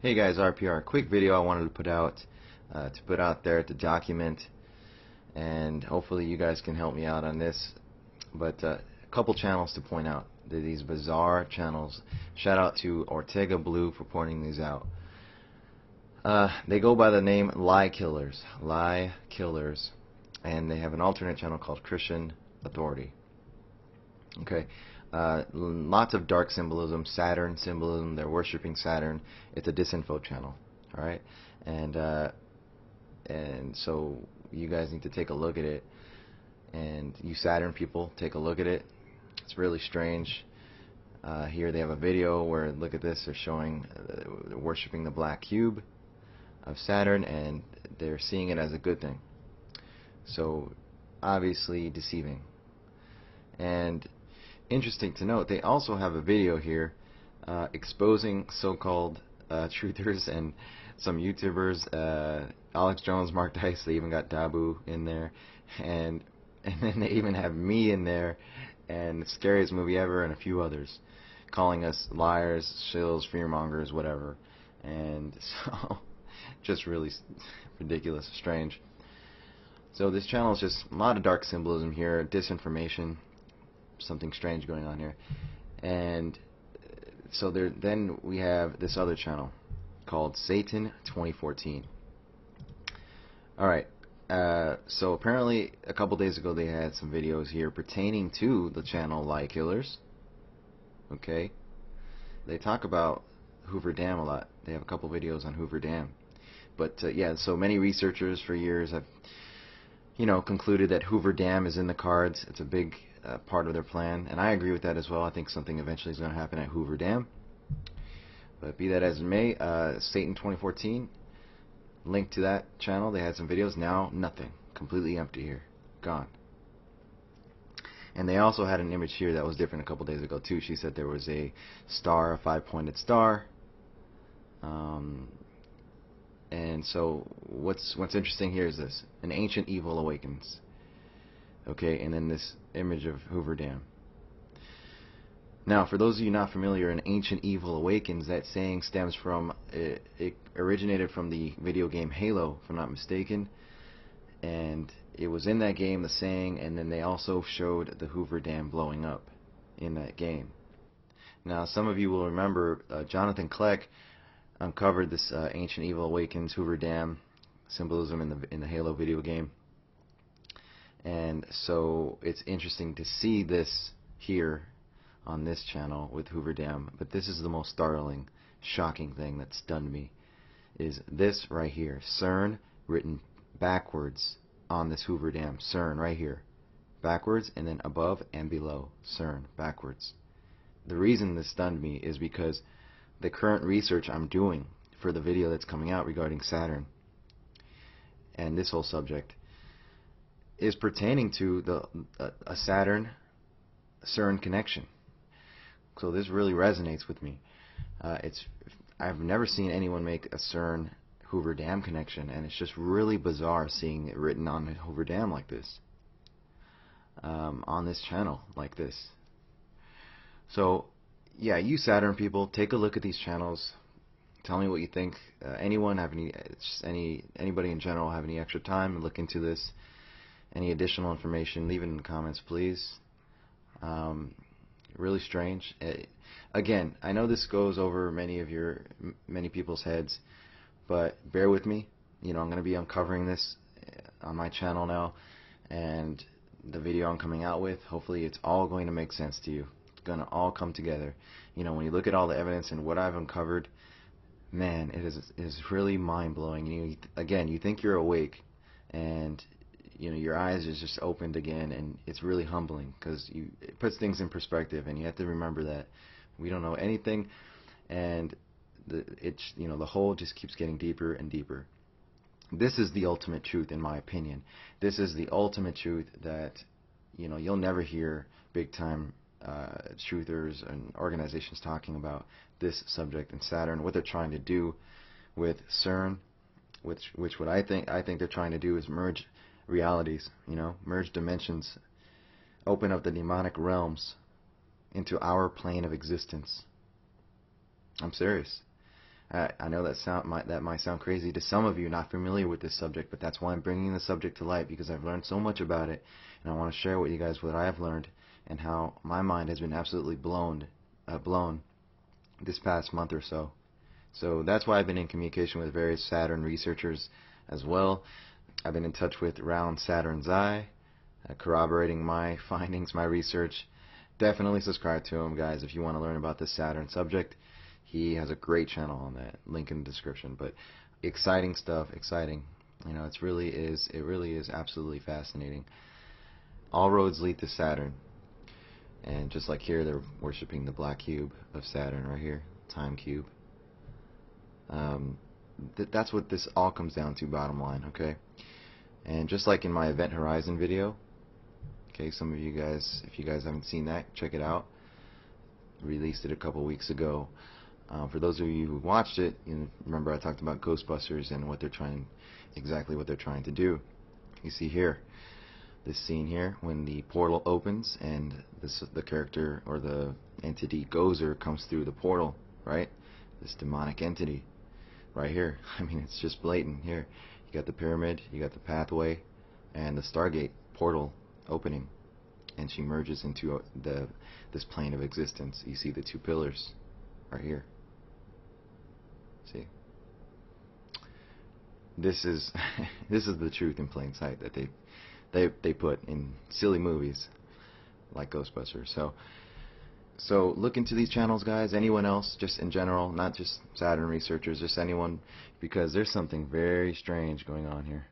Hey guys, RPR. Quick video I wanted to put out there to document, and hopefully you guys can help me out on this. But a couple channels to point out. These bizarre channels. Shout out to Ortega Blue for pointing these out. They go by the name Lie Killers, and they have an alternate channel called Christian Authority. Okay. Lots of dark symbolism, Saturn symbolism. They're worshiping Saturn. It's a disinfo channel, all right, and so you guys need to take a look at it, and you Saturn people, take a look at it. It's really strange. Here they have a video where, look at this, they're showing worshiping the black cube of Saturn, and they're seeing it as a good thing. So obviously deceiving. And interesting to note, they also have a video here exposing so-called truthers and some YouTubers, Alex Jones, Mark Dice. They even got Dabu in there, and then they even have me in there, and the Scariest Movie Ever, and a few others, calling us liars, shills, fearmongers, whatever. And so just really ridiculous, strange. So this channel is just a lot of dark symbolism here, disinformation, something strange going on here. And so then we have this other channel called Satan 2014. Alright, so apparently a couple days ago they had some videos here pertaining to the channel Lie Killers. Okay, they talk about Hoover Dam a lot. They have a couple videos on Hoover Dam. But yeah, so many researchers for years have concluded that Hoover Dam is in the cards. It's a big part of their plan, and I agree with that as well. I think something eventually is going to happen at Hoover Dam. But be that as it may, Satan 2014, link to that channel. They had some videos. Now nothing, completely empty here, gone. And they also had an image here that was different a couple days ago too. She said there was a star, a 5-pointed star. And so what's interesting here is this: an ancient evil awakens. Okay, and then this image of Hoover Dam. Now, for those of you not familiar, an ancient evil awakens, that saying stems from, it originated from the video game Halo, if I'm not mistaken, and it was in that game, the saying, and then they also showed the Hoover Dam blowing up in that game. Now, some of you will remember Jonathan Kleck uncovered this ancient evil awakens Hoover Dam symbolism in the Halo video game. And so it's interesting to see this here on this channel with Hoover Dam. But this is the most startling, shocking thing that stunned me, is this right here, CERN written backwards on this Hoover Dam. CERN right here, backwards, and then above and below, CERN backwards. The reason this stunned me is because the current research I'm doing for the video that's coming out regarding Saturn and this whole subject is pertaining to a Saturn CERN connection. So this really resonates with me. I've never seen anyone make a CERN Hoover Dam connection, and it's just really bizarre seeing it written on the Hoover Dam like this, on this channel like this. So yeah, you Saturn people, take a look at these channels. Tell me what you think. Anyone have anybody in general have any extra time to look into this? Any additional information? Leave it in the comments, please. Really strange. Again, I know this goes over many people's heads, but bear with me. I'm going to be uncovering this on my channel now, and the video I'm coming out with, hopefully it's all going to make sense to you. Going to all come together. When you look at all the evidence and what I've uncovered, man, it is really mind-blowing. Again, you think you're awake, and your eyes is just opened again, and it's really humbling because it puts things in perspective, and you have to remember that we don't know anything, and the hole just keeps getting deeper and deeper. This is the ultimate truth, in my opinion. This is the ultimate truth that you'll never hear big-time truthers and organizations talking about this subject in Saturn, what they're trying to do with CERN, which what I think they're trying to do is merge realities, merge dimensions, open up the demonic realms into our plane of existence. I'm serious. I know that might sound crazy to some of you not familiar with this subject, but that's why I'm bringing the subject to light, because I've learned so much about it, and I want to share with you guys what I have learned and how my mind has been absolutely blown this past month or so. So that's why I've been in communication with various Saturn researchers as well. I've been in touch with Round Saturn's Eye, corroborating my findings, my research. Definitely subscribe to him, guys, if you want to learn about this Saturn subject. He has a great channel on that, link in the description. But exciting stuff, exciting. You know, it really is absolutely fascinating. All roads lead to Saturn. And just like here, they're worshiping the black cube of Saturn right here, time cube. That's what this all comes down to, bottom line, okay? And just like in my Event Horizon video, okay, some of you guys, if you guys haven't seen that, check it out. Released it a couple weeks ago. For those of you who watched it, you remember I talked about Ghostbusters and exactly what they're trying to do. You see here, this scene here, when the portal opens and the character or the entity Gozer comes through the portal, right? This demonic entity, right here. I mean, it's just blatant here. You got the pyramid, you got the pathway, and the Stargate portal opening, and she merges into this plane of existence. You see the two pillars right here. See, this is this is the truth in plain sight that they put in silly movies like Ghostbusters. So look into these channels, guys. Anyone else, just in general, not just Saturn researchers, just anyone, because there's something very strange going on here.